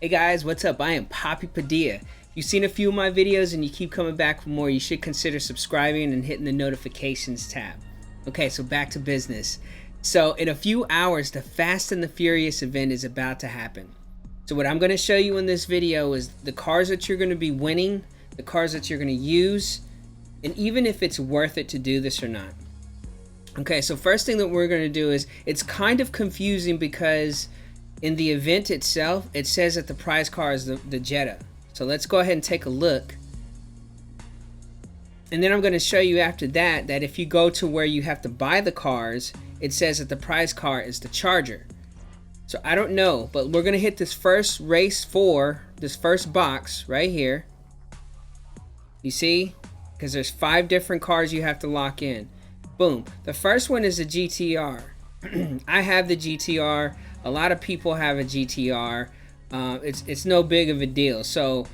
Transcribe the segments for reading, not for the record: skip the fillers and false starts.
Hey guys, what's up? I am Poppy Padilla. If you've seen a few of my videos and you keep coming back for more, you should consider subscribing and hitting the notifications tab. Okay, so back to business. So in a few hours, the Fast and the Furious event is about to happen. So what I'm going to show you in this video is the cars that you're going to be winning, the cars that you're going to use, and even if it's worth it to do this or not. Okay, so first thing that we're going to do is, it's kind of confusing because in the event itself, it says that the prize car is the Jetta. So let's go ahead and take a look. And then I'm going to show you after that, that if you go to where you have to buy the cars, it says that the prize car is the Charger. So I don't know, but we're going to hit this first race for this first box right here. You see? Because there's 5 different cars you have to lock in. Boom. The first one is a GTR. I have the GTR. A lot of people have a GTR. It's no big of a deal. So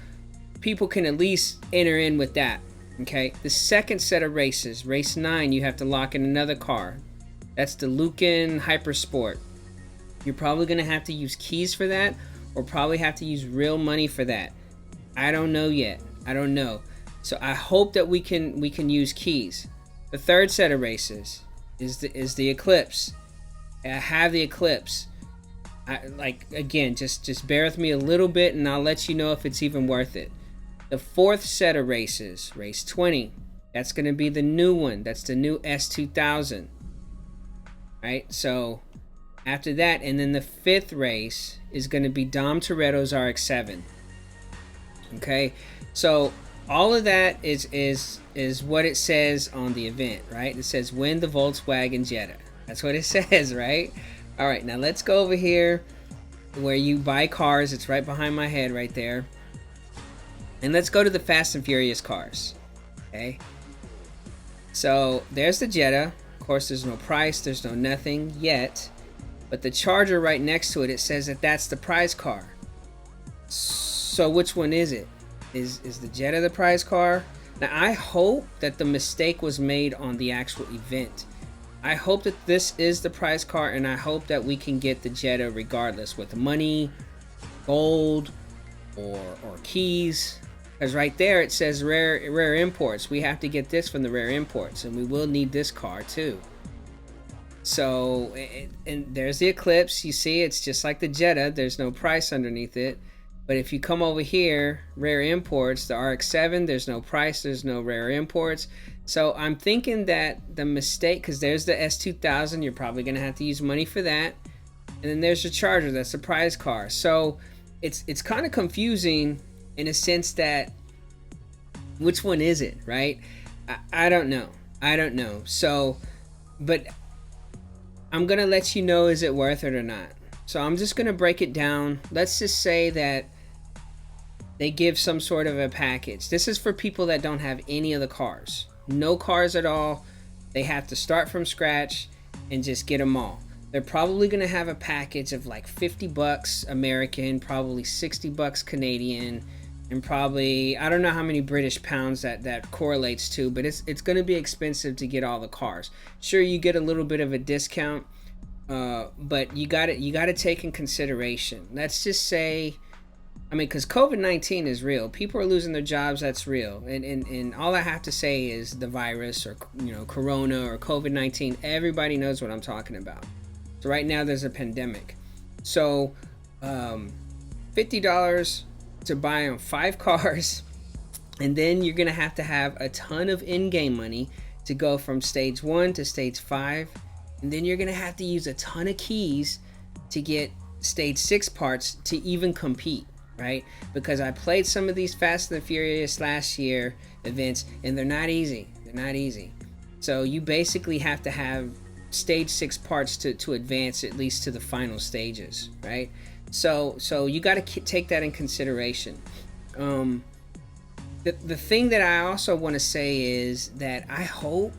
people can at least enter in with that. Okay. The second set of races, race 9, you have to lock in another car. That's the Lucan Hypersport. You're probably going to have to use keys for that, or probably have to use real money for that. I don't know yet. I don't know. So I hope that we can use keys. The third set of races is the Eclipse. I have the Eclipse. Again, just bear with me a little bit and I'll let you know if it's even worth it. The fourth set of races, race 20, that's going to be the new one. That's the new S2000. Right? So after that, and then the 5th race is going to be Dom Toretto's RX-7. Okay? So all of that is what it says on the event, right? It says win the Volkswagen Jetta. That's what it says, right? All right, now let's go over here where you buy cars. It's right behind my head right there. And let's go to the Fast and Furious cars. Okay. So there's the Jetta. Of course, there's no price. There's no nothing yet. But the Charger right next to it, it says that that's the prize car. So which one is it? Is the Jetta the prize car? Now I hope that the mistake was made on the actual event. I hope that this is the prize car, and I hope that we can get the Jetta regardless, with money, gold, or keys. Because right there it says rare imports. We have to get this from the rare imports, and we will need this car too. So and there's the Eclipse. You see, it's just like the Jetta. There's no price underneath it. But if you come over here, rare imports, the RX-7, there's no price, there's no rare imports. So I'm thinking that the mistake, because there's the S2000, you're probably going to have to use money for that. And then there's the Charger, that's the prize car. So it's kind of confusing in a sense that, which one is it, right? I don't know. I don't know. So, but I'm going to let you know, is it worth it or not? So I'm just going to break it down. Let's just say that they give some sort of a package. This is for people that don't have any of the cars. No cars at all. They have to start from scratch and just get them all. They're probably going to have a package of like $50 American, probably $60 Canadian, and probably, I don't know how many British pounds that correlates to, but it's going to be expensive to get all the cars. Sure, you get a little bit of a discount, but you got to take in consideration. Let's just say, I mean, because COVID-19 is real. People are losing their jobs. That's real. And all I have to say is the virus, or Corona, or COVID-19. Everybody knows what I'm talking about. So right now there's a pandemic. So $50 to buy on 5 cars, and then you're gonna have to have a ton of in-game money to go from stage 1 to stage 5, and then you're gonna have to use a ton of keys to get stage 6 parts to even compete. Right? Because I played some of these Fast and the Furious last year events, and they're not easy. They're not easy. So you basically have to have stage 6 parts to advance at least to the final stages, right? So you got to take that in consideration. The thing that I also want to say is that I hope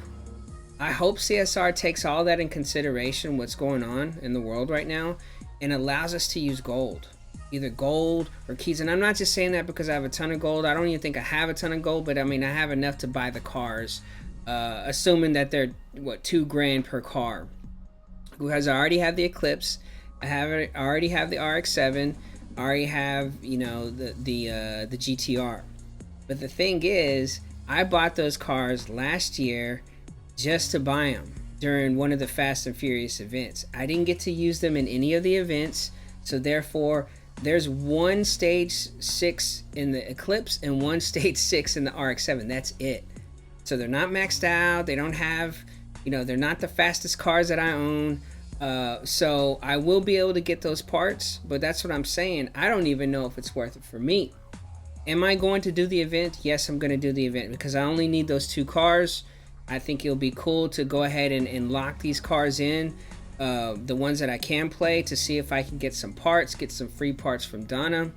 CSR takes all that in consideration, what's going on in the world right now, and allows us to use gold. Either gold or keys. And I'm not just saying that because I have a ton of gold. I don't even think I have a ton of gold, but I mean, I have enough to buy the cars, assuming that they're $2,000 per car. Because I already have the Eclipse, I already have the RX-7, I already have, you know, the GTR. But the thing is, I bought those cars last year just to buy them during one of the Fast and Furious events. I didn't get to use them in any of the events, so therefore there's one stage 6 in the Eclipse and one stage 6 in the RX-7. That's it. So they're not maxed out. They don't have, you know, they're not the fastest cars that I own. So I will be able to get those parts, but that's what I'm saying. I don't even know if it's worth it for me. Am I going to do the event? Yes, I'm going to do the event because I only need those 2 cars. I think it'll be cool to go ahead and lock these cars in, the ones that I can play, to see if I can get some parts, get some free parts from Donna.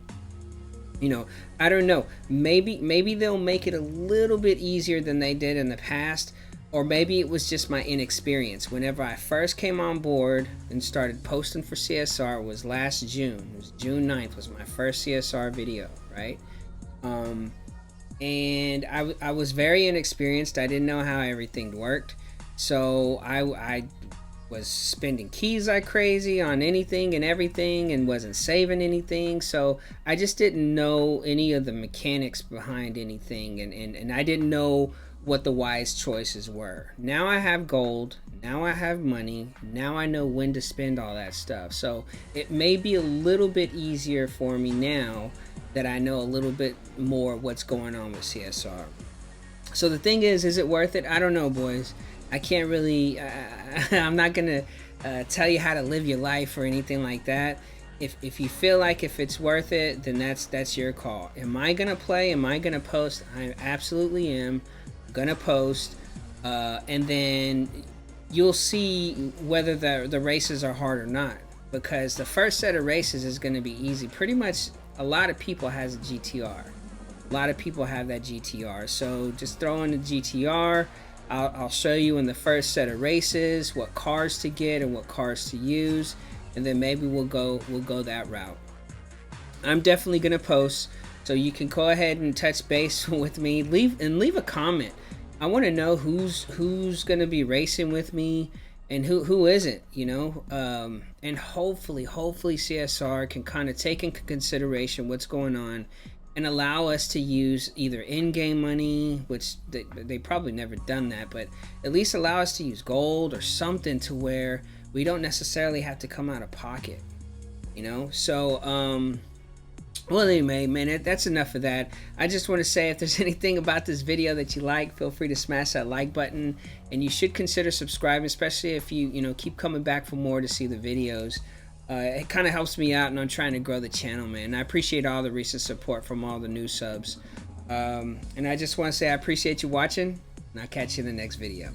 You know, I don't know. Maybe they'll make it a little bit easier than they did in the past. Or maybe it was just my inexperience. Whenever I first came on board and started posting for CSR was last June. It was June 9th was my first CSR video, right? And I was very inexperienced. I didn't know how everything worked. So I was spending keys like crazy on anything and everything and wasn't saving anything. So I just didn't know any of the mechanics behind anything. And I didn't know what the wise choices were. Now I have gold, now I have money, now I know when to spend all that stuff. So it may be a little bit easier for me now that I know a little bit more what's going on with CSR. So the thing is it worth it? I don't know, boys. I can't really, I'm not gonna tell you how to live your life or anything like that. If you feel like if it's worth it, then that's your call. Am I gonna play? Am I gonna post? I absolutely am gonna post, and then you'll see whether the races are hard or not, because the first set of races is going to be easy. Pretty much a lot of people has a GTR, a lot of people have that GTR, so just throw in the GTR. I'll show you in the first set of races what cars to get and what cars to use, and then maybe we'll go that route. I'm definitely gonna post, so you can go ahead and touch base with me. Leave a comment. I want to know who's gonna be racing with me and who isn't, you know. And hopefully CSR can kind of take into consideration what's going on and allow us to use either in-game money, which they probably never done that, but at least allow us to use gold or something to where we don't necessarily have to come out of pocket, you know. So well, anyway, man, that's enough of that. I just want to say, if there's anything about this video that you like, feel free to smash that like button, and you should consider subscribing, especially if you keep coming back for more to see the videos. It kind of helps me out, and I'm trying to grow the channel, man. I appreciate all the recent support from all the new subs, and I just want to say I appreciate you watching, and I'll catch you in the next video.